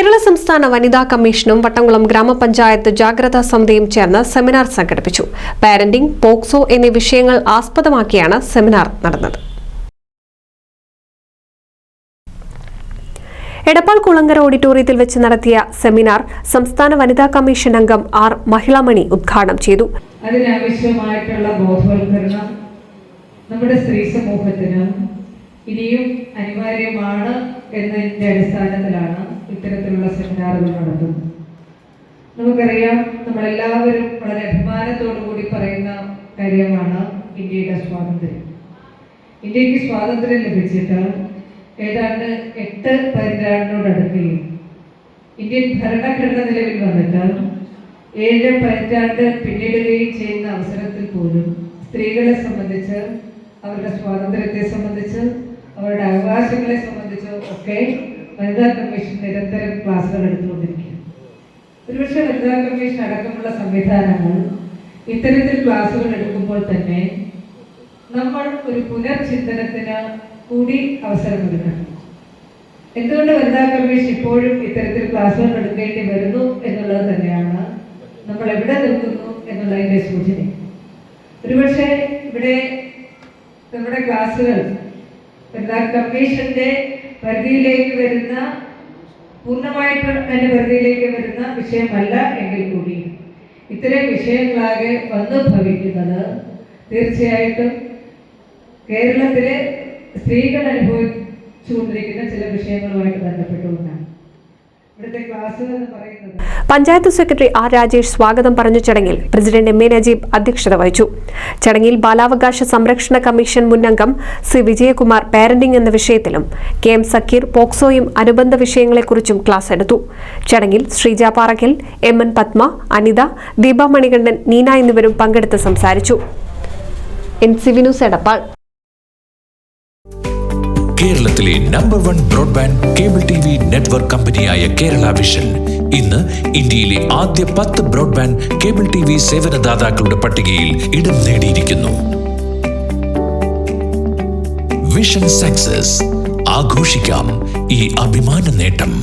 കേരള സംസ്ഥാന വനിതാ കമ്മീഷനും വട്ടംകുളം ഗ്രാമപഞ്ചായത്ത് ജാഗ്രതാ സമിതിയും ചേർന്ന് സെമിനാർ സംഘടിപ്പിച്ചു. പാരന്റിംഗ്, പോക്സോ എന്നീ വിഷയങ്ങൾ ആസ്പദമാക്കിയാണ് സെമിനാർ നടന്നത്. എടപ്പാൾ കുളങ്ങര ഓഡിറ്റോറിയത്തിൽ വെച്ച് നടത്തിയ സെമിനാർ സംസ്ഥാന വനിതാ കമ്മീഷൻ അംഗം ആർ മഹിളാമണി ഉദ്ഘാടനം ചെയ്തു. അതിനാവശ്യമായിട്ടുള്ള ബോധവൽക്കരണം നമ്മുടെ സ്ത്രീ സമൂഹത്തിന് ഇനിയും അനിവാര്യമാണ് എന്നതിന്റെ അടിസ്ഥാനത്തിലാണ് ഇത്തരത്തിലുള്ള സെമിനാറുകൾ നടത്തുന്നത്. നമുക്കറിയാം, നമ്മളെല്ലാവരും വളരെ അഭിമാനത്തോടു കൂടി പറയുന്ന കാര്യമാണ് ഇന്ത്യയുടെ സ്വാതന്ത്ര്യം. ഇന്ത്യക്ക് സ്വാതന്ത്ര്യം ലഭിച്ചിട്ട് ഏതാണ്ട് 8 പതിറ്റാണ്ടിനോടടുക്കുകയും ഇന്ത്യൻ ഭരണഘടന നിലവിൽ വന്നിട്ട് 7 പതിറ്റാണ്ട് പിന്നിടുകയും ചെയ്യുന്ന അവസരത്തിൽ പോലും സ്ത്രീകളെ സംബന്ധിച്ച്, അവരുടെ സ്വാതന്ത്ര്യത്തെ സംബന്ധിച്ച്, അവരുടെ അവകാശങ്ങളെ സംബന്ധിച്ച് ഒക്കെ വനിതാ കമ്മീഷൻ നിരന്തരം ക്ലാസുകൾ എടുത്തുകൊണ്ടിരിക്കുകയാണ്. ഒരുപക്ഷെ വനിതാ കമ്മീഷൻ അടക്കമുള്ള സംവിധാനങ്ങൾ ഇത്തരത്തിൽ ക്ലാസുകൾ എടുക്കുമ്പോൾ തന്നെ നമ്മൾ ഒരു പുനർചിന്തനത്തിന് കൂടി അവസരം നൽകണം. എന്തുകൊണ്ട് വനിതാ കമ്മീഷൻ ഇപ്പോഴും ഇത്തരത്തിൽ ക്ലാസുകൾ എടുക്കേണ്ടി വരുന്നു എന്നുള്ളത് തന്നെയാണ് നമ്മൾ എവിടെ നിൽക്കുന്നു എന്നുള്ളതിൻ്റെ സൂചന. ഒരുപക്ഷെ ഇവിടെ നമ്മുടെ ക്ലാസുകൾ വനിതാ കമ്മീഷന്റെ പരിധിയിലേക്ക് വരുന്ന, പൂർണ്ണമായിട്ട് അതിന്റെ പരിധിയിലേക്ക് വരുന്ന വിഷയമല്ല എങ്കിൽ കൂടി ഇത്തരം വിഷയങ്ങളാകെ വന്നു ഭവിക്കുന്നത് തീർച്ചയായിട്ടും കേരളത്തിലെ സ്ത്രീകൾ അനുഭവിച്ചുകൊണ്ടിരിക്കുന്ന ചില വിഷയങ്ങളുമായിട്ട് ബന്ധപ്പെട്ടുകൊണ്ടാണ്. ഇവിടുത്തെ ക്ലാസുകൾ എന്ന് പറയുന്നത്. പഞ്ചായത്ത് സെക്രട്ടറി ആർ രാജേഷ് സ്വാഗതം പറഞ്ഞ ചടങ്ങിൽ പ്രസിഡന്റ് എം എ നജീബ് അധ്യക്ഷത വഹിച്ചു. ചടങ്ങിൽ ബാലാവകാശ സംരക്ഷണ കമ്മീഷൻ മുൻ അംഗം സി വിജയകുമാർ പാരന്റിംഗ് എന്ന വിഷയത്തിലും കെ എം സക്കീർ പോക്സോയും അനുബന്ധ വിഷയങ്ങളെക്കുറിച്ചും ക്ലാസ് എടുത്തു. ചടങ്ങിൽ ശ്രീജ പാറക്കൽ, എം എൻ പത്മ, അനിത, ദീപ മണികണ്ഠൻ, നീന എന്നിവരും പങ്കെടുത്ത് സംസാരിച്ചു. NCV news Edappal. കേരളത്തിലെ number 1 broadband cable TV network കമ്പനിയായ കേരള വിഷൻ ഇന്ന് ഇന്ത്യയിലെ ആദ്യ 10 ബ്രോഡ്ബാൻഡ് കേബിൾ TV സേവനദാതാക്കളുടെ പട്ടികയിൽ ഇടം നേടിയിരിക്കുന്നു. Vision success. ആഘോഷിക്കാം ഈ അഭിമാന നേട്ടം.